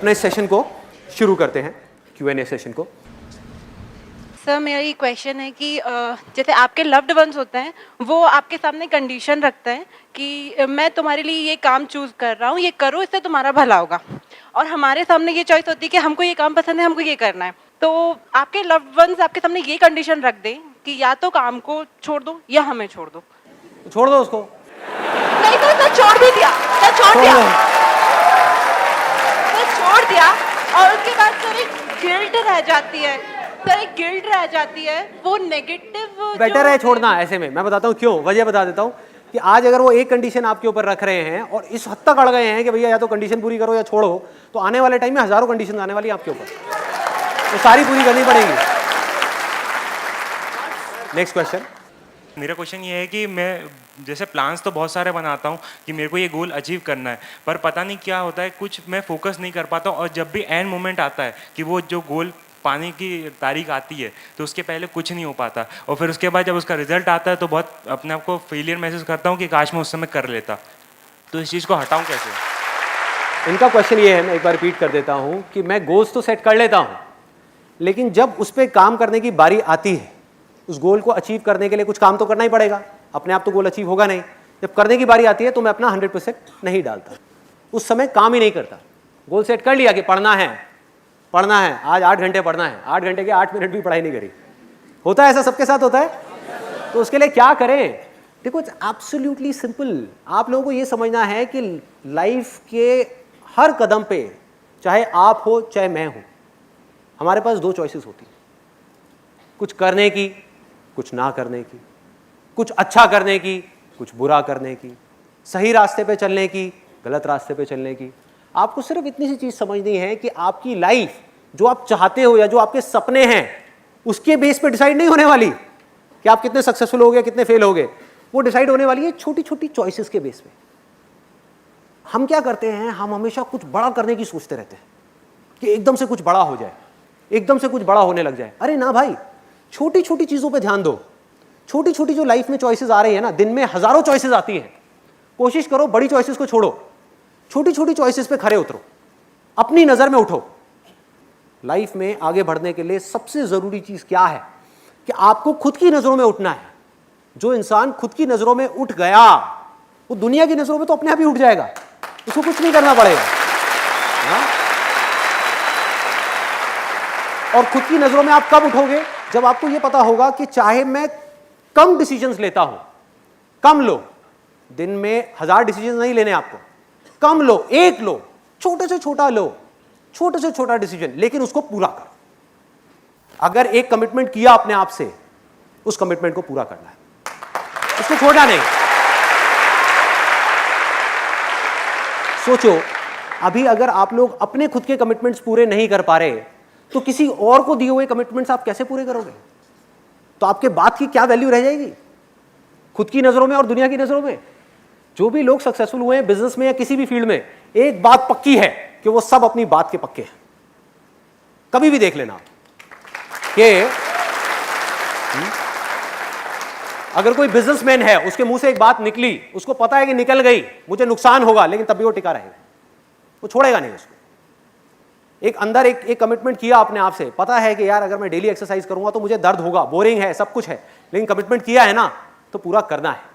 अपने सेशन को शुरू करते हैं, Q&A सेशन को। सर मेरा ये क्वेश्चन है कि जैसे आपके लव्ड वंस होते हैं, वो आपके सामने कंडीशन रखते हैं कि मैं तुम्हारे लिए ये काम चूज कर रहा हूँ, ये करो, इससे तुम्हारा भला होगा। और हमारे सामने ये चॉइस होती है कि हमको ये काम पसंद है, हमको ये करना है। तो आपके लव्ड वंस आपके सामने ये कंडीशन रख दें कि या तो काम को छोड़ दो या हमें छोड़ दो। तो छोड़ दो उसको। नहीं तो सर छोड़ भी दिया, सर छोड़ दिया, सर छोड़ दिया, और उसके बाद सर एक गिल्ट रह जाती है, सर एक गिल्ट रह जाती है, वो नेगेटिव। बेटर है छोड़ना। ऐसे में मैं बताता हूँ क्यों, वजह बता देता हूँ कि आज अगर वो एक कंडीशन आपके ऊपर रख रहे हैं और इस हद तक अड़ गए हैं कि भैया या तो कंडीशन पूरी करो या छोड़ो, तो आने वाले टाइम में हजारों कंडीशन आने वाली है आपके ऊपर, तो सारी पूरी करनी पड़ेगी। Next question. मेरा क्वेश्चन ये है कि मैं जैसे प्लान्स तो बहुत सारे बनाता हूँ कि मेरे को ये गोल अचीव करना है, पर पता नहीं क्या होता है, कुछ मैं फोकस नहीं कर पाता हूँ, और जब भी एंड मोमेंट आता है कि वो जो गोल पाने की तारीख आती है तो उसके पहले कुछ नहीं हो पाता, और फिर उसके बाद जब उसका रिजल्ट आता है तो बहुत अपने आप को फेलियर महसूस करता हूँ कि काश मैं उस समय कर लेता। तो इस चीज़ को हटाऊँ कैसे? इनका क्वेश्चन ये है, मैं एक बार रिपीट कर देता हूँ कि मैं गोल्स तो सेट कर लेता हूँ, लेकिन जब उस पर काम करने की बारी आती है, उस गोल को अचीव करने के लिए कुछ काम तो करना ही पड़ेगा, अपने आप तो गोल अचीव होगा नहीं। जब करने की बारी आती है तो मैं अपना 100% नहीं डालता, उस समय काम ही नहीं करता। गोल सेट कर लिया कि पढ़ना है, पढ़ना है, आज 8 घंटे पढ़ना है, 8 घंटे के 8 मिनट भी पढ़ाई नहीं करी। होता है ऐसा, सबके साथ होता है। तो उसके लिए क्या करें? देखो, इट्स एब्सोल्युटली सिंपल। आप लोगों को ये समझना है कि लाइफ के हर कदम पे, चाहे आप हो चाहे मैं हूं, हमारे पास 2 चॉइसेस होती हैं, कुछ करने की, कुछ ना करने की, कुछ अच्छा करने की, कुछ बुरा करने की, सही रास्ते पे चलने की, गलत रास्ते पे चलने की। आपको सिर्फ इतनी सी चीज समझनी है कि आपकी लाइफ जो आप चाहते हो या जो आपके सपने हैं, उसके बेस पे डिसाइड नहीं होने वाली कि आप कितने सक्सेसफुल हो गए, कितने फेल हो गए। वो डिसाइड होने वाली है छोटी छोटी चॉइसेस के बेस पे। हम क्या करते हैं, हम हमेशा कुछ बड़ा करने की सोचते रहते हैं कि एकदम से कुछ बड़ा हो जाए, एकदम से कुछ बड़ा होने लग जाए। अरे ना भाई, छोटी छोटी चीजों पे ध्यान दो। छोटी छोटी जो लाइफ में चॉइसेस आ रही है ना, दिन में हजारों चॉइसेस आती हैं, कोशिश करो बड़ी चॉइसेस को छोड़ो, छोटी छोटी चॉइसेस पे खरे उतरो, अपनी नजर में उठो। लाइफ में आगे बढ़ने के लिए सबसे जरूरी चीज क्या है कि आपको खुद की नजरों में उठना है। जो इंसान खुद की नजरों में उठ गया, वो दुनिया की नजरों में तो अपने आप ही उठ जाएगा, उसको कुछ नहीं करना पड़ेगा। हाँ? और खुद की नजरों में आप कब उठोगे? जब आपको यह पता होगा कि चाहे मैं कम डिसीजंस लेता हूं, कम लो, दिन में 1000 डिसीजंस नहीं लेने आपको, कम लो, एक लो, छोटे से छोटा लो, छोटे से छोटा डिसीजन, लेकिन उसको पूरा करो। अगर एक कमिटमेंट किया अपने आप से, उस कमिटमेंट को पूरा करना है, उसको छोड़ना नहीं। सोचो, अभी अगर आप लोग अपने खुद के कमिटमेंट्स पूरे नहीं कर पा रहे, तो किसी और को दिए हुए कमिटमेंट्स आप कैसे पूरे करोगे? तो आपके बात की क्या वैल्यू रह जाएगी खुद की नजरों में और दुनिया की नजरों में? जो भी लोग सक्सेसफुल हुए हैं बिजनेस में या किसी भी फील्ड में, एक बात पक्की है कि वो सब अपनी बात के पक्के हैं। कभी भी देख लेना कि अगर कोई बिजनेसमैन है, उसके मुंह से एक बात निकली, उसको पता है कि निकल गई, मुझे नुकसान होगा, लेकिन तब भी वो टिका रहेगा, वो छोड़ेगा नहीं उसको। एक अंदर एक कमिटमेंट किया अपने आप से, पता है कि यार अगर मैं डेली एक्सरसाइज करूंगा तो मुझे दर्द होगा, बोरिंग है, सब कुछ है, लेकिन कमिटमेंट किया है ना, तो पूरा करना है।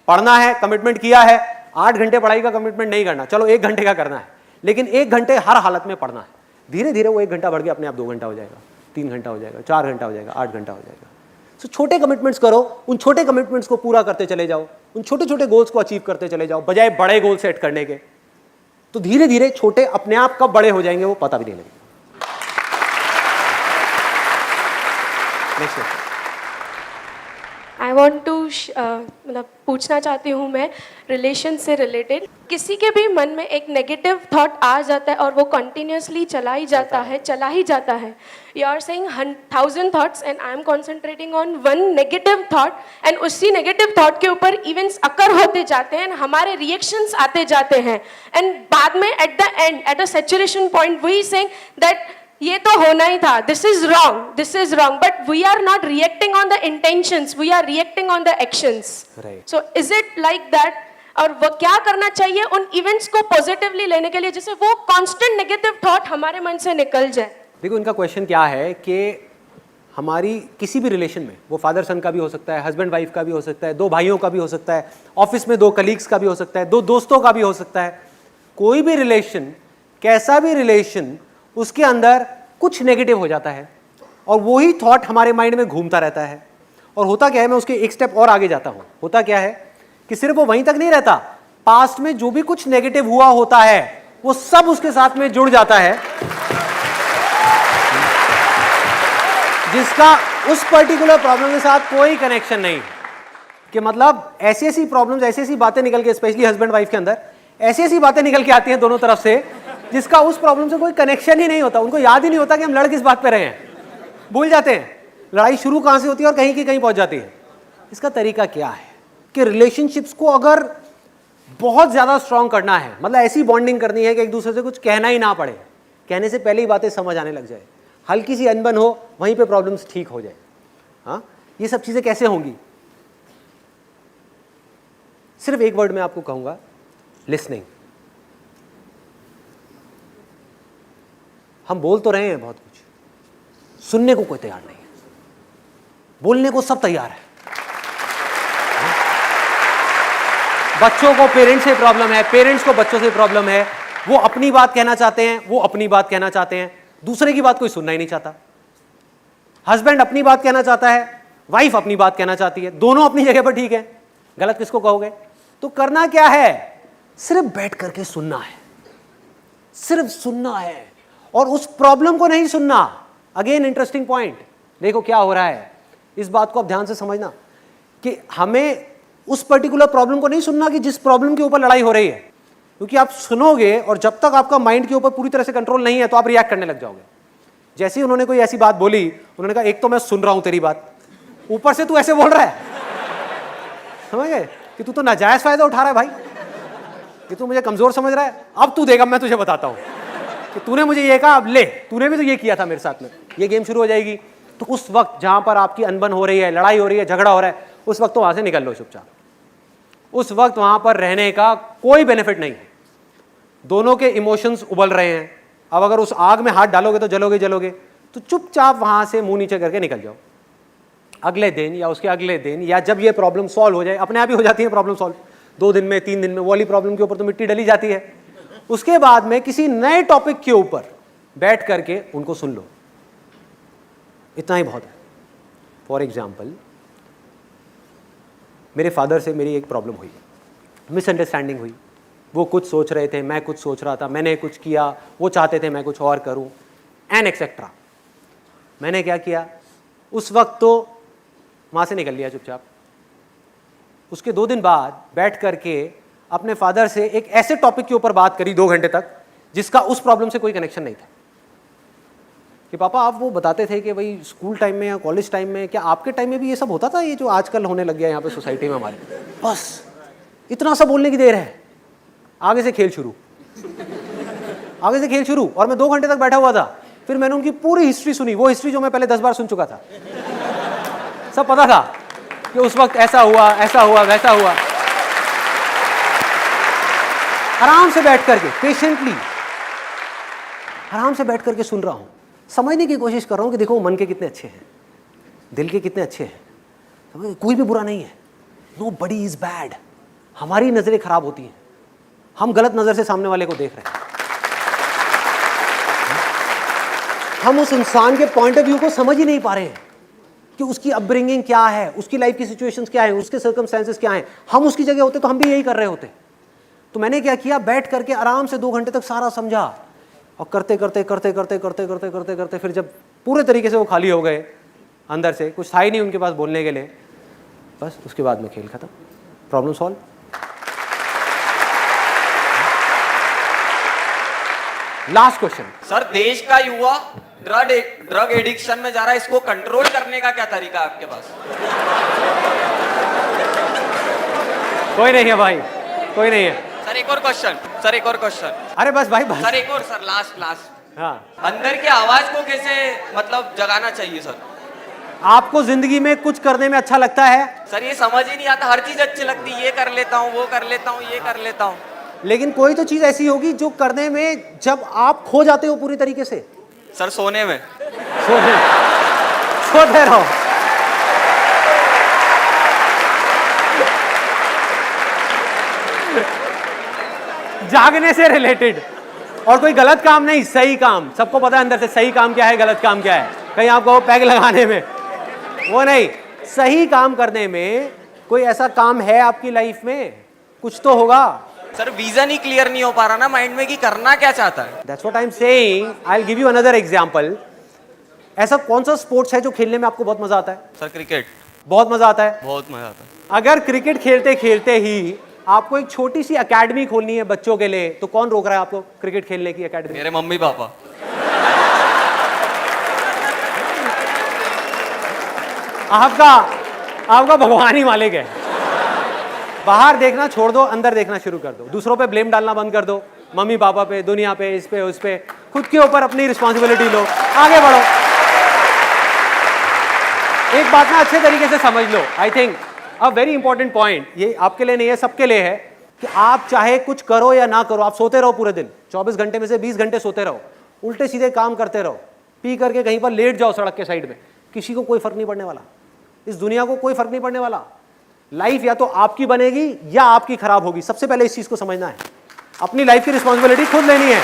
पढ़ना है, कमिटमेंट किया है, 8 घंटे पढ़ाई का कमिटमेंट नहीं करना, चलो 1 घंटे का करना है, लेकिन 1 घंटे हर हालत में पढ़ना है। धीरे धीरे वो 1 घंटा बढ़ के अपने आप 2 घंटा हो जाएगा, 3 घंटा हो जाएगा, 4 घंटा हो जाएगा, 8 घंटा हो जाएगा। तो छोटे कमिटमेंट्स करो, उन छोटे कमिटमेंट्स को पूरा करते चले जाओ, उन छोटे छोटे गोल्स को अचीव करते चले जाओ, बजाय बड़े गोल सेट करने के। तो धीरे धीरे छोटे अपने आप कब बड़े हो जाएंगे वो पता भी नहीं लगेगा। नेक्स्ट आई वॉन्ट टू मतलब पूछना चाहती हूँ मैं, रिलेशन से रिलेटेड, किसी के भी मन में एक नेगेटिव थॉट आ जाता है और वो कंटिन्यूसली चला ही जाता है। You are saying 1000 thoughts and I am concentrating on 1 negative thought, and उसी नेगेटिव थॉट के ऊपर इवेंट्स अकर होते जाते हैं, हमारे रिएक्शंस आते जाते हैं, एंड बाद में at the end at a saturation point we saying that ये तो होना ही था, this is wrong, but we are not reacting on the intentions, we are reacting on the actions. Right. So is it like that? और वो क्या करना चाहिए उन इवेंट्स को पॉजिटिवली लेने के लिए, जिससे वो कांस्टेंट नेगेटिव थॉट हमारे मन से निकल जाए। देखो इनका क्वेश्चन क्या है कि हमारी किसी भी रिलेशन में, वो फादर सन का भी हो सकता है, हस्बैंड वाइफ का भी हो सकता है, दो भाइयों का भी हो सकता है, ऑफिस में दो कलीग्स का भी हो सकता है, दो दोस्तों का भी हो सकता है, कोई भी रिलेशन, कैसा भी रिलेशन, उसके अंदर कुछ नेगेटिव हो जाता है और वही थॉट हमारे माइंड में घूमता रहता है। और होता क्या है, मैं उसके एक स्टेप और आगे जाता हूं, होता क्या है कि सिर्फ वो वहीं तक नहीं रहता, पास्ट में जो भी कुछ नेगेटिव हुआ होता है वो सब उसके साथ में जुड़ जाता है, जिसका उस पर्टिकुलर प्रॉब्लम के साथ कोई कनेक्शन नहीं है। कि मतलब ऐसी ऐसी प्रॉब्लम्स, ऐसी ऐसी बातें निकल के, स्पेशली हस्बैंड वाइफ के अंदर ऐसी ऐसी बातें निकल के आती हैं दोनों तरफ से, जिसका उस प्रॉब्लम से कोई कनेक्शन ही नहीं होता। उनको याद ही नहीं होता कि हम लड़ किस बात पे रहे हैं, भूल जाते हैं लड़ाई शुरू कहां से होती है और कहीं की कहीं पहुंच जाती है। इसका तरीका क्या है कि रिलेशनशिप्स को अगर बहुत ज्यादा स्ट्रांग करना है, मतलब ऐसी बॉन्डिंग करनी है कि एक दूसरे से कुछ कहना ही ना पड़े, कहने से पहले ही बातें समझ आने लग जाए, हल्की सी अनबन हो वहीं पे प्रॉब्लम्स ठीक हो जाए। हाँ, ये सब चीजें कैसे होंगी? सिर्फ एक वर्ड में आपको कहूंगा, लिसनिंग। हम बोल तो रहे हैं बहुत कुछ, सुनने को कोई तैयार नहीं है, बोलने को सब तैयार है। बच्चों को पेरेंट्स से प्रॉब्लम है, पेरेंट्स को बच्चों से प्रॉब्लम है, वो अपनी बात कहना चाहते हैं, वो अपनी बात कहना चाहते हैं, दूसरे की बात कोई सुनना ही नहीं चाहता। हस्बैंड अपनी बात कहना चाहता है, वाइफ अपनी बात कहना चाहती है, दोनों अपनी जगह पर ठीक है, गलत किसको कहोगे? तो करना क्या है? सिर्फ बैठ करके सुनना है, सिर्फ सुनना है और उस प्रॉब्लम को नहीं सुनना। अगेन इंटरेस्टिंग पॉइंट, देखो क्या हो रहा है, इस बात को आप ध्यान से समझना कि हमें उस पर्टिकुलर प्रॉब्लम को नहीं सुनना कि जिस प्रॉब्लम के ऊपर लड़ाई हो रही है, क्योंकि आप सुनोगे और जब तक आपका माइंड के ऊपर पूरी तरह से कंट्रोल नहीं है तो आप रिएक्ट करने लग जाओगे। जैसे ही उन्होंने कोई ऐसी बात बोली, उन्होंने कहा एक तो मैं सुन रहा हूं तेरी बात, ऊपर से तू ऐसे बोल रहा है, समझ गए कि तू तो नाजायज फायदा उठा रहा है भाई, कि तू मुझे कमजोर समझ रहा है। अब तू देगा, मैं तुझे बताता हूं कि तूने मुझे ये कहा, अब ले, तूने भी तो ये किया था मेरे साथ में, ये गेम शुरू हो जाएगी। तो उस वक्त जहां पर आपकी अनबन हो रही है, लड़ाई हो रही है, झगड़ा हो रहा है, उस वक्त तो वहां से निकल लो चुपचाप। उस वक्त वहां पर रहने का कोई बेनिफिट नहीं है। दोनों के इमोशंस उबल रहे हैं, अब अगर उस आग में हाथ डालोगे तो जलोगे जलोगे, तो चुपचाप वहां से मुंह नीचे करके निकल जाओ। अगले दिन या उसके अगले दिन, या जब ये प्रॉब्लम सॉल्व हो जाए, अपने आप ही हो जाती है प्रॉब्लम सॉल्व, 2 दिन में 3 दिन में, वो वाली प्रॉब्लम के ऊपर तो मिट्टी डली जाती है। उसके बाद में किसी नए टॉपिक के ऊपर बैठ करके उनको सुन लो, इतना ही बहुत है। फॉर एग्जाम्पल, मेरे फादर से मेरी एक प्रॉब्लम हुई, मिसअंडरस्टैंडिंग हुई, वो कुछ सोच रहे थे, मैं कुछ सोच रहा था, मैंने कुछ किया, वो चाहते थे मैं कुछ और करूं, एंड एक्सेट्रा। मैंने क्या किया, उस वक्त तो वहां से निकल लिया चुपचाप। उसके 2 दिन बाद बैठ करके अपने फादर से एक ऐसे टॉपिक के ऊपर बात करी 2 घंटे तक, जिसका उस प्रॉब्लम से कोई कनेक्शन नहीं था। कि पापा आप वो बताते थे कि भाई स्कूल टाइम में या कॉलेज टाइम में, क्या आपके टाइम में भी ये सब होता था, ये जो आजकल होने लग गया यहाँ पे सोसाइटी में हमारे? बस इतना सा बोलने की देर है, आगे से खेल शुरू, आगे से खेल शुरू। और मैं 2 घंटे तक बैठा हुआ था, फिर मैंने उनकी पूरी हिस्ट्री सुनी, वो हिस्ट्री जो मैं पहले 10 बार सुन चुका था। सब पता था कि उस वक्त ऐसा हुआ, ऐसा हुआ, वैसा हुआ। आराम से बैठ करके, पेशेंटली आराम से बैठ करके सुन रहा हूं, समझने की कोशिश कर रहा हूं कि देखो मन के कितने अच्छे हैं, दिल के कितने अच्छे हैं, कोई भी बुरा नहीं है, नो बडी इज बैड। हमारी नजरें खराब होती हैं, हम गलत नजर से सामने वाले को देख रहे हैं, हम उस इंसान के पॉइंट ऑफ व्यू को समझ ही नहीं पा रहे हैं कि उसकी अपब्रिंगिंग क्या है, उसकी लाइफ की सिचुएशंस क्या है, उसके सर्कमस्टेंसेस क्या हैं। हम उसकी जगह होते तो हम भी यही कर रहे होते। तो मैंने क्या किया, बैठ करके आराम से 2 घंटे तक सारा समझा, और करते करते करते करते करते करते करते करते फिर जब पूरे तरीके से वो खाली हो गए, अंदर से कुछ था ही नहीं उनके पास बोलने के लिए, बस उसके बाद में खेल खत्म, problem solve. Last question sir, देश का युवा ड्रग एडिक्शन में जा रहा है, इसको कंट्रोल करने का क्या तरीका है आपके पास? कोई नहीं है भाई, कोई नहीं है। सर एक और क्वेश्चन, सर एक और क्वेश्चन। अरे बस भाई बस। सर एक और, सर लास्ट। हाँ, अंदर की आवाज को कैसे मतलब जगाना चाहिए सर? आपको जिंदगी में कुछ करने में अच्छा लगता है, सर ये समझ ही नहीं आता, हर चीज अच्छी लगती है, ये कर लेता हूँ, वो कर लेता हूँ, ये कर लेता हूँ। लेकिन कोई तो चीज ऐसी होगी जो करने में जब आप खो जाते हो पूरी तरीके से। सर सोने में। सोते सोते रहो। जागने से रिलेटेड, और कोई गलत काम नहीं, सही काम। सबको पता है अंदर से सही काम क्या है, गलत काम क्या है। कहीं आपको पैग लगाने में वो नहीं, सही काम करने में कोई ऐसा काम है आपकी लाइफ में, कुछ तो होगा। सर विजन ही क्लियर नहीं हो पा रहा ना माइंड में कि करना क्या चाहता है। That's what I am saying. I will give you another example. ऐसा कौन सा स्पोर्ट्स है जो खेलने में आपको बहुत मजा आता है? Sir cricket. बहुत मजा आता है। बहुत मजा आता है। अगर क्रिकेट खेलते खेलते ही आपको एक छोटी सी एकेडमी खोलनी है बच्चों के लिए, तो कौन रोक रहा है आपको क्रिकेट खेलने की एकेडमी? मेरे मम्मी पापा। आपका भगवान ही मालिक है। बाहर देखना छोड़ दो, अंदर देखना शुरू कर दो। दूसरों पे ब्लेम डालना बंद कर दो, मम्मी पापा पे, दुनिया पे, इस पे उस पे। खुद के ऊपर अपनी रिस्पॉन्सिबिलिटी लो, आगे बढ़ो। एक बात ना अच्छे तरीके से समझ लो। I think a very important point, ये आपके लिए नहीं है, सबके लिए है, कि आप चाहे कुछ करो या ना करो, आप सोते रहो पूरे दिन, 24 घंटे में से 20 घंटे सोते रहो, उल्टे सीधे काम करते रहो, पी करके कहीं पर लेट जाओ सड़क के साइड में, किसी को कोई फर्क नहीं पड़ने वाला। इस दुनिया को कोई फर्क नहीं पड़ने वाला। लाइफ या तो आपकी बनेगी या आपकी खराब होगी। सबसे पहले इस चीज को समझना है, अपनी लाइफ की रिस्पॉन्सिबिलिटी खुद लेनी है।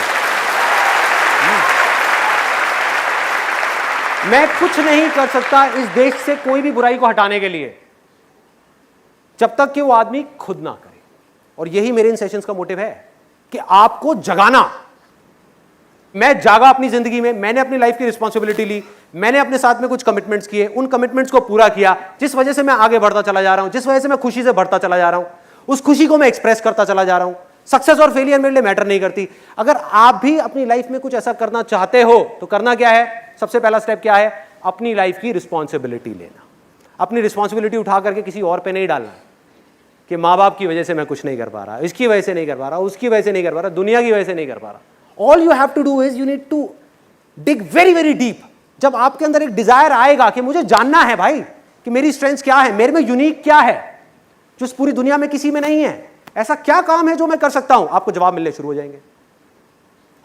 मैं कुछ नहीं कर सकता इस देश से कोई भी बुराई को हटाने के लिए, जब तक कि वो आदमी खुद ना करे। और यही मेरे इन सेशंस का मोटिव है कि आपको जगाना। मैं जागा अपनी जिंदगी में, मैंने अपनी लाइफ की रिस्पॉन्सिबिलिटी ली, मैंने अपने साथ में कुछ कमिटमेंट्स किए, उन कमिटमेंट्स को पूरा किया, जिस वजह से मैं आगे बढ़ता चला जा रहा हूं, जिस वजह से मैं खुशी से बढ़ता चला जा रहा हूं, उस खुशी को मैं एक्सप्रेस करता चला जा रहा हूं। सक्सेस और फेलियर मेरे लिए मैटर नहीं करती। अगर आप भी अपनी लाइफ में कुछ ऐसा करना चाहते हो तो करना क्या है? सबसे पहला स्टेप क्या है? अपनी लाइफ की रिस्पॉन्सिबिलिटी लेना। अपनी रिस्पॉन्सिबिलिटी उठा करके किसी और पे नहीं डालना कि माँ बाप की वजह से मैं कुछ नहीं कर पा रहा, इसकी वजह से नहीं कर पा रहा, उसकी वजह से नहीं कर पा रहा, दुनिया की वजह से नहीं कर पा रहा। All you have to do is you need to dig very very deep. जब आपके अंदर एक डिजायर आएगा कि मुझे जानना है भाई कि मेरी स्ट्रेंथ क्या है, मेरे में यूनिक क्या है जो इस पूरी दुनिया में किसी में नहीं है, ऐसा क्या काम है जो मैं कर सकता हूं, आपको जवाब मिलने शुरू हो जाएंगे।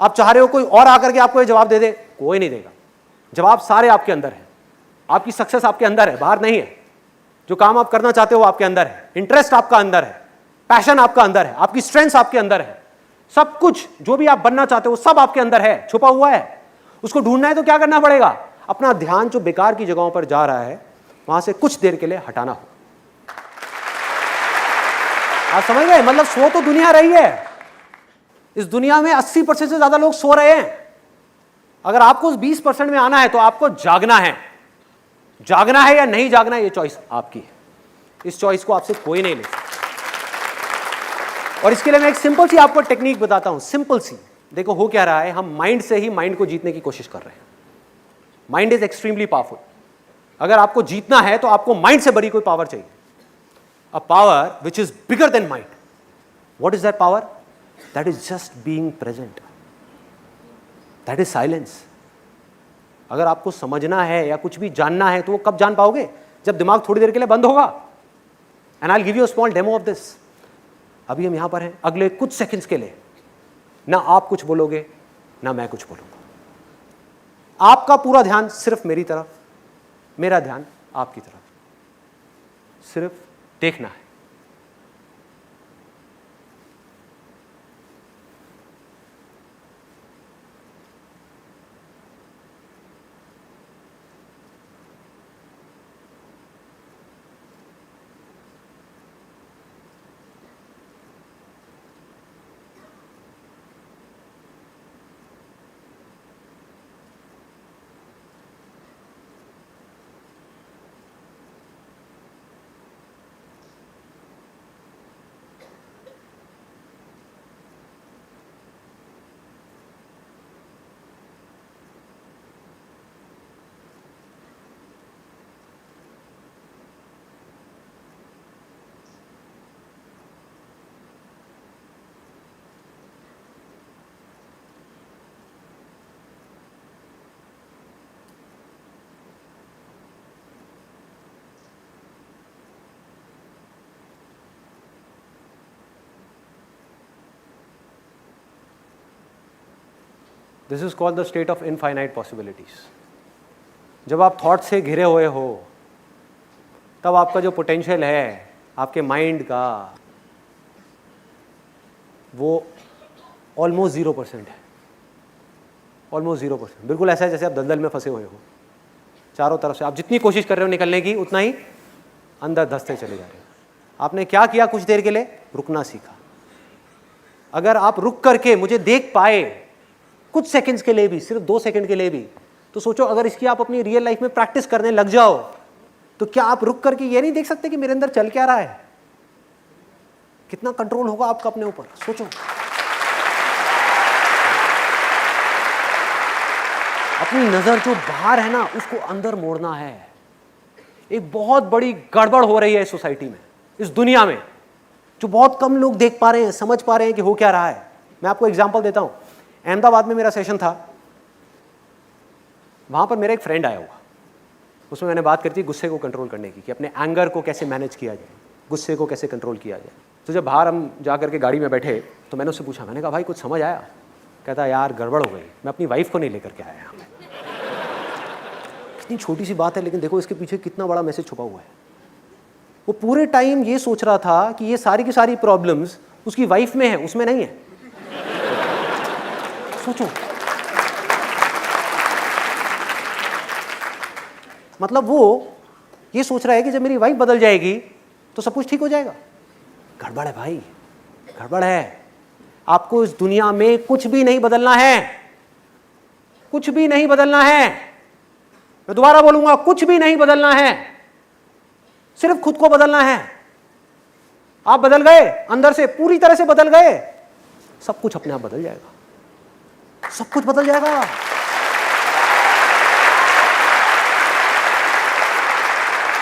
आप चाह रहे हो कोई और आकर के आपको ये जवाब दे दे, कोई नहीं देगा। जवाब सारे आपके अंदर है। आपकी सक्सेस आपके अंदर है, बाहर नहीं है। जो काम आप करना चाहते हो आपके अंदर है, इंटरेस्ट आपका अंदर है, पैशन आपका अंदर है, आपकी स्ट्रेंथ आपके अंदर है। सब कुछ जो भी आप बनना चाहते हो सब आपके अंदर है, छुपा हुआ है। उसको ढूंढना है तो क्या करना पड़ेगा? अपना ध्यान जो बेकार की जगहों पर जा रहा है वहां से कुछ देर के लिए हटाना हो। आप समझ गए? मतलब सो तो दुनिया रही है, इस दुनिया में 80% से ज्यादा लोग सो रहे हैं। अगर आपको उस 20% में आना है तो आपको जागना है। जागना है या नहीं जागना है, ये चॉइस आपकी है। इस चॉइस को आपसे कोई नहीं ले सकता। और इसके लिए मैं एक सिंपल सी आपको टेक्निक बताता हूं, सिंपल सी। देखो हो क्या रहा है, हम माइंड से ही माइंड को जीतने की कोशिश कर रहे हैं। Mind is extremely powerful. अगर आपको जीतना है तो आपको माइंड से बड़ी कोई पावर चाहिए, a power which is bigger than mind. What is that power? That is just being present, that is silence. अगर आपको समझना है या कुछ भी जानना है तो वो कब जान पाओगे? जब दिमाग थोड़ी देर के लिए बंद होगा। And I will give you a small demo of this. अभी हम यहां पर हैं, अगले कुछ सेकंड्स के लिए ना आप कुछ बोलोगे ना मैं कुछ बोलूंगा। आपका पूरा ध्यान सिर्फ मेरी तरफ, मेरा ध्यान आपकी तरफ। सिर्फ देखना है। This is called the state of infinite possibilities. जब आप थॉट से घिरे हुए हो तब आपका जो पोटेंशियल है आपके माइंड का वो ऑलमोस्ट 0% है, ऑलमोस्ट 0%। बिल्कुल ऐसा है जैसे आप दलदल में फंसे हुए हो, चारों तरफ से आप जितनी कोशिश कर रहे हो निकलने की उतना ही अंदर धंसते चले जा रहे हो। आपने क्या किया? कुछ देर के लिए रुकना सीखा। अगर आप रुक करके मुझे देख पाए कुछ सेकंड्स के लिए भी, सिर्फ 2 सेकंड के लिए भी, तो सोचो अगर इसकी आप अपनी रियल लाइफ में प्रैक्टिस करने लग जाओ तो क्या आप रुक करके ये नहीं देख सकते कि मेरे अंदर चल क्या रहा है? कितना कंट्रोल होगा आपका अपने ऊपर, सोचो। अपनी नजर जो बाहर है ना उसको अंदर मोड़ना है। एक बहुत बड़ी गड़बड़ हो रही है इस सोसाइटी में, इस दुनिया में, जो बहुत कम लोग देख पा रहे हैं, समझ पा रहे हैं कि हो क्या रहा है। मैं आपको एग्जांपल देता हूं। अहमदाबाद में मेरा सेशन था, वहां पर मेरा एक फ्रेंड आया हुआ, उसमें मैंने बात करी थी गुस्से को कंट्रोल करने की, कि अपने एंगर को कैसे मैनेज किया जाए, गुस्से को कैसे कंट्रोल किया जाए। तो जब बाहर हम जा करके गाड़ी में बैठे तो मैंने उससे पूछा, मैंने कहा भाई कुछ समझ आया? कहता यार गड़बड़ हो गई, मैं अपनी वाइफ को नहीं लेकर के आया यहाँ पे। इतनी छोटी सी बात है लेकिन देखो इसके पीछे कितना बड़ा मैसेज छुपा हुआ है। वो पूरे टाइम ये सोच रहा था कि ये सारी की सारी प्रॉब्लम्स उसकी वाइफ में है, उसमें नहीं है। सोचो, मतलब वो ये सोच रहा है कि जब मेरी वाइफ बदल जाएगी तो सब कुछ ठीक हो जाएगा। गड़बड़ है भाई, गड़बड़ है। आपको इस दुनिया में कुछ भी नहीं बदलना है, कुछ भी नहीं बदलना है। मैं दोबारा बोलूंगा, कुछ भी नहीं बदलना है, सिर्फ खुद को बदलना है। आप बदल गए, अंदर से पूरी तरह से बदल गए, सब कुछ अपने आप बदल जाएगा, सब कुछ बदल जाएगा।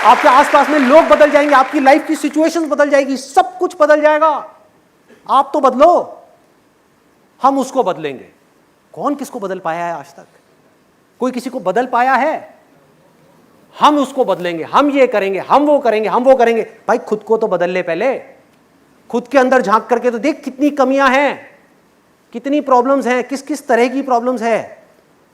आपके आसपास में लोग बदल जाएंगे, आपकी लाइफ की सिचुएशंस बदल जाएगी, सब कुछ बदल जाएगा। आप तो बदलो, हम उसको बदलेंगे। कौन किसको बदल पाया है आज तक? कोई किसी को बदल पाया है? हम उसको बदलेंगे, हम ये करेंगे, हम वो करेंगे, हम वो करेंगे। भाई खुद को तो बदल ले पहले, खुद के अंदर झांक करके तो देख कितनी कमियां हैं, कितनी प्रॉब्लम्स हैं, किस किस तरह की प्रॉब्लम्स है।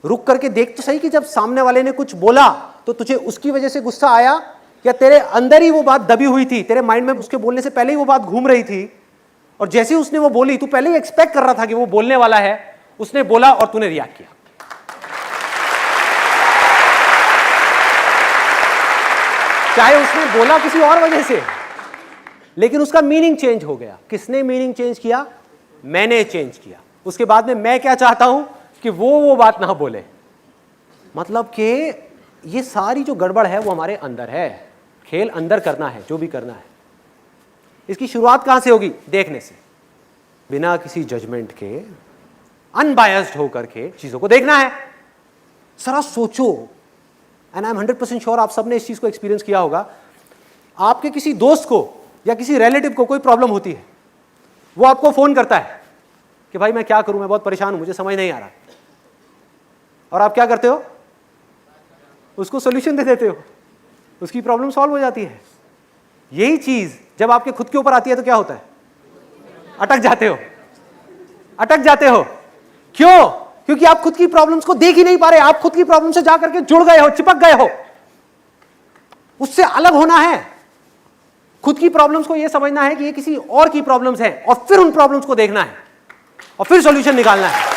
रुक करके देख तो सही कि जब सामने वाले ने कुछ बोला तो तुझे उसकी वजह से गुस्सा आया, या तेरे अंदर ही वो बात दबी हुई थी, तेरे माइंड में उसके बोलने से पहले ही वो बात घूम रही थी, और जैसे ही उसने वो बोली तू पहले ही एक्सपेक्ट कर रहा था कि वो बोलने वाला है, उसने बोला और तूने रिएक्ट किया। चाहे उसने बोला किसी और वजह से, लेकिन उसका मीनिंग चेंज हो गया। किसने मीनिंग चेंज किया? मैंने चेंज किया। उसके बाद में मैं क्या चाहता हूं कि वो बात ना बोले। मतलब कि ये सारी जो गड़बड़ है वो हमारे अंदर है। खेल अंदर करना है, जो भी करना है। इसकी शुरुआत कहां से होगी? देखने से, बिना किसी जजमेंट के, अनबायस्ड होकर के चीजों को देखना है। जरा सोचो, एंड आई एम 100% श्योर आप सबने इस चीज को एक्सपीरियंस किया होगा। आपके किसी दोस्त को या किसी रिलेटिव को कोई प्रॉब्लम होती है, वो आपको फोन करता है कि भाई मैं क्या करूं, मैं बहुत परेशान हूं, मुझे समझ नहीं आ रहा। और आप क्या करते हो? उसको सॉल्यूशन दे देते हो, उसकी प्रॉब्लम सॉल्व हो जाती है। यही चीज जब आपके खुद के ऊपर आती है तो क्या होता है? अटक जाते हो, अटक जाते हो। क्यों? क्योंकि आप खुद की प्रॉब्लम्स को देख ही नहीं पा रहे। आप खुद की प्रॉब्लम से जाकर के जुड़ गए हो, चिपक गए हो। उससे अलग होना है। खुद की प्रॉब्लम्स को यह समझना है कि ये किसी और की प्रॉब्लम्स है, और फिर उन प्रॉब्लम्स को देखना है और फिर सॉल्यूशन निकालना है।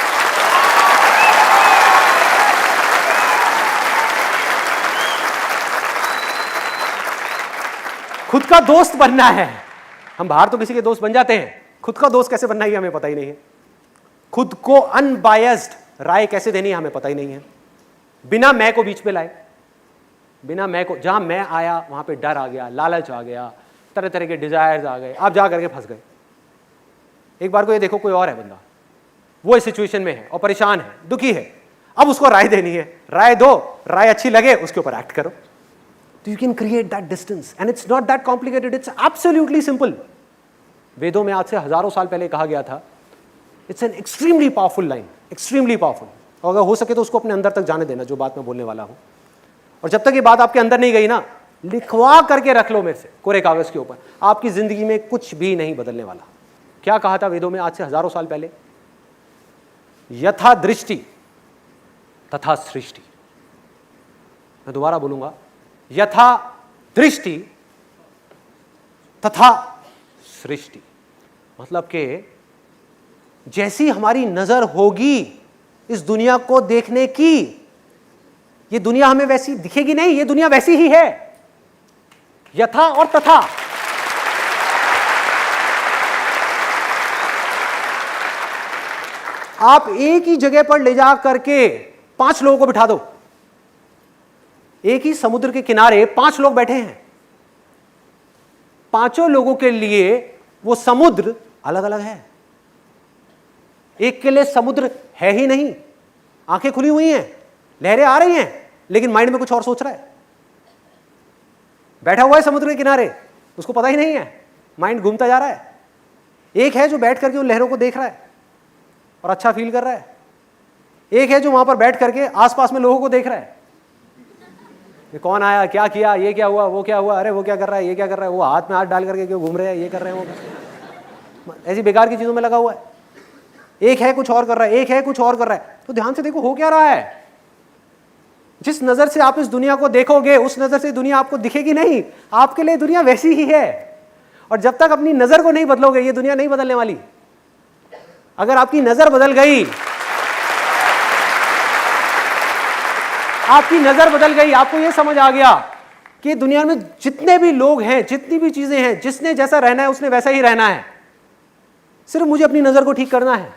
खुद का दोस्त बनना है। हम बाहर तो किसी के दोस्त बन जाते हैं, खुद का दोस्त कैसे बनना है हमें पता ही नहीं है। खुद को अनबायस्ड राय कैसे देनी है हमें पता ही नहीं है। बिना मैं को बीच में लाए, बिना मैं को, जहां मैं आया वहां पे डर आ गया, लालच आ गया, तरह तरह के डिजायर्स आ गए, आप जा करके फंस गए। एक बार को ये देखो कोई और है बंदा, वो इस सिचुएशन में है और परेशान है, दुखी है, अब उसको राय देनी है। राय दो, राय अच्छी लगे उसके ऊपर एक्ट करो। तो you can create that distance and it's not that complicated, it's absolutely simple. वेदों में आज से हजारों साल पहले कहा गया था, it's an extremely powerful line, extremely powerful. और अगर हो सके तो उसको अपने अंदर तक जाने देना, जो बात मैं बोलने वाला हूं। और जब तक ये बात आपके अंदर नहीं गई ना, लिखवा करके रख लो मेरे से कोरे कागज के ऊपर, आपकी जिंदगी में कुछ भी नहीं बदलने वाला। क्या कहा था वेदों में आज से हजारों साल पहले? यथा दृष्टि तथा सृष्टि। मैं दोबारा बोलूंगा, यथा दृष्टि तथा सृष्टि। मतलब कि जैसी हमारी नजर होगी इस दुनिया को देखने की, ये दुनिया हमें वैसी दिखेगी नहीं, ये दुनिया वैसी ही है। यथा और तथा। आप एक ही जगह पर ले जा करके 5 लोगों को बिठा दो, एक ही समुद्र के किनारे 5 लोग बैठे हैं, पांचों लोगों के लिए वो समुद्र अलग अलग है। एक के लिए समुद्र है ही नहीं, आंखें खुली हुई हैं, लहरें आ रही हैं, लेकिन माइंड में कुछ और सोच रहा है। बैठा हुआ है समुद्र के किनारे, उसको पता ही नहीं है, माइंड घूमता जा रहा है। एक है जो बैठ करके उन लहरों को देख रहा है और अच्छा फील कर रहा है। एक है जो वहां पर बैठ करके आसपास में लोगों को देख रहा है, ये कौन आया, क्या किया, ये क्या हुआ, वो क्या हुआ, अरे वो क्या कर रहा है, ये क्या कर रहा है, वो हाथ में हाथ डाल करके क्यों घूम रहे हैं, ये कर रहे हैं, वो ऐसी बेकार की चीजों में लगा हुआ है। एक है कुछ और कर रहा है, एक है कुछ और कर रहा है। तो ध्यान से देखो हो क्या रहा है। जिस नजर से आप इस दुनिया को देखोगे उस नजर से दुनिया आपको दिखेगी नहीं, आपके लिए दुनिया वैसी ही है। और जब तक अपनी नजर को नहीं बदलोगे ये दुनिया नहीं बदलने वाली। अगर आपकी नजर बदल गई, आपकी नजर बदल गई, आपको यह समझ आ गया कि दुनिया में जितने भी लोग हैं, जितनी भी चीजें हैं, जिसने जैसा रहना है उसने वैसा ही रहना है, सिर्फ मुझे अपनी नजर को ठीक करना है।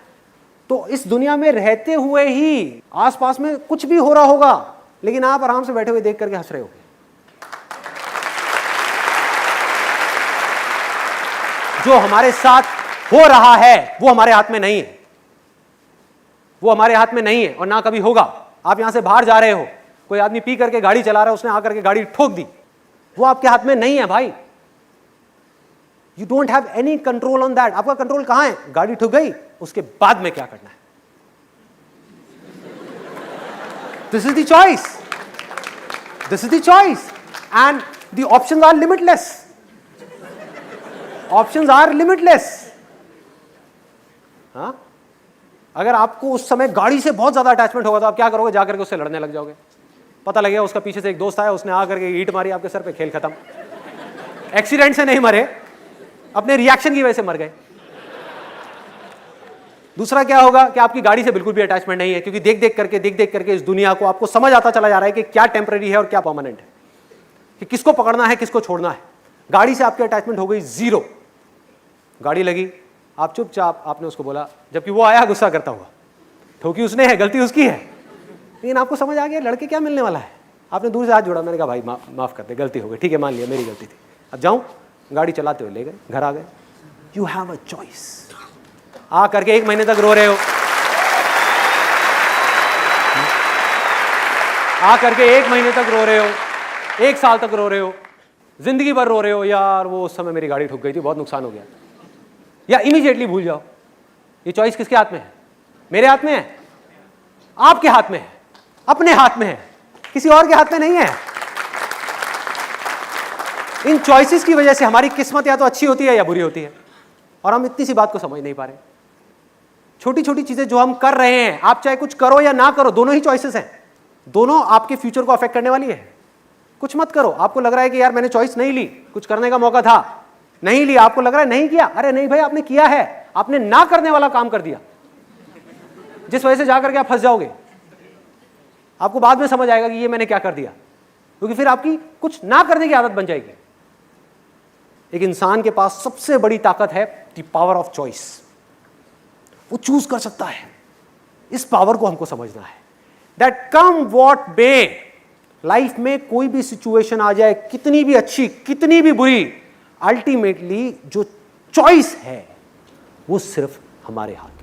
तो इस दुनिया में रहते हुए ही आसपास में कुछ भी हो रहा होगा, लेकिन आप आराम से बैठे हुए देख करके हंस रहे होगे। जो हमारे साथ हो रहा है वो हमारे हाथ में नहीं है, वो हमारे हाथ में नहीं है और ना कभी होगा। आप यहां से बाहर जा रहे हो, कोई आदमी पी करके गाड़ी चला रहा है, उसने आकर के गाड़ी ठोक दी, वो आपके हाथ में नहीं है भाई। You don't have any control on that. आपका कंट्रोल कहां है? गाड़ी ठुक गई, उसके बाद में क्या करना है। This is the choice, this is the choice and the options are limitless. Options are limitless. हाँ, अगर आपको उस समय गाड़ी से बहुत ज्यादा अटैचमेंट होगा तो आप क्या करोगे? जाकर के उससे लड़ने लग जाओगे। पता लगेगा उसका पीछे से एक दोस्त आया, उसने आकर के ईंट मारी आपके सर पे, खेल खत्म। एक्सीडेंट से नहीं मरे, अपने रिएक्शन की वजह से मर गए। दूसरा क्या होगा कि आपकी गाड़ी से बिल्कुल भी अटैचमेंट नहीं है, क्योंकि देख देख करके इस दुनिया को आपको समझ आता चला जा रहा है कि क्या टेम्पररी है और क्या परमानेंट है, कि किसको पकड़ना है किसको छोड़ना है। गाड़ी से आपकी अटैचमेंट हो गई जीरो। गाड़ी लगी, आप चुपचाप आपने उसको बोला, जबकि वो आया गुस्सा करता हुआ, ठोकी उसने है, गलती उसकी है, लेकिन आपको समझ आ गया लड़के क्या मिलने वाला है। आपने दूर से हाथ जोड़ा, मैंने कहा भाई माफ कर दे, गलती हो गई, ठीक है मान लिया मेरी गलती थी, अब जाऊं। गाड़ी चलाते हुए ले गए, घर आ गए। You have a choice. आ करके 1 महीने तक रो रहे हो, आ करके 1 महीने तक रो रहे हो, 1 साल तक रो रहे हो, जिंदगी भर रो रहे हो, यार वो उस समय मेरी गाड़ी ठुक गई थी, बहुत नुकसान हो गया। या इमीडिएटली भूल जाओ। ये चॉइस किसके हाथ में है? मेरे हाथ में है, आपके हाथ में है, अपने हाथ में है, किसी और के हाथ में नहीं है। इन चॉइसेस की वजह से हमारी किस्मत या तो अच्छी होती है या बुरी होती है, और हम इतनी सी बात को समझ नहीं पा रहे। छोटी छोटी चीजें जो हम कर रहे हैं, आप चाहे कुछ करो या ना करो, दोनों ही चॉइसेस हैं, दोनों आपके फ्यूचर को अफेक्ट करने वाली है। कुछ मत करो, आपको लग रहा है कि यार मैंने चॉइस नहीं ली, कुछ करने का मौका था, नहीं लिया, आपको लग रहा है नहीं किया। अरे नहीं भाई, आपने किया है, आपने ना करने वाला काम कर दिया, जिस वजह से जाकर के आप फंस जाओगे। आपको बाद में समझ आएगा कि ये मैंने क्या कर दिया, क्योंकि फिर आपकी कुछ ना करने की आदत बन जाएगी। एक इंसान के पास सबसे बड़ी ताकत है द पावर ऑफ चॉइस। वो चूज कर सकता है। इस पावर को हमको समझना है। That come what may, life में कोई भी सिचुएशन आ जाए, कितनी भी अच्छी कितनी भी बुरी, अल्टीमेटली जो चॉइस है वो सिर्फ हमारे हाथ में।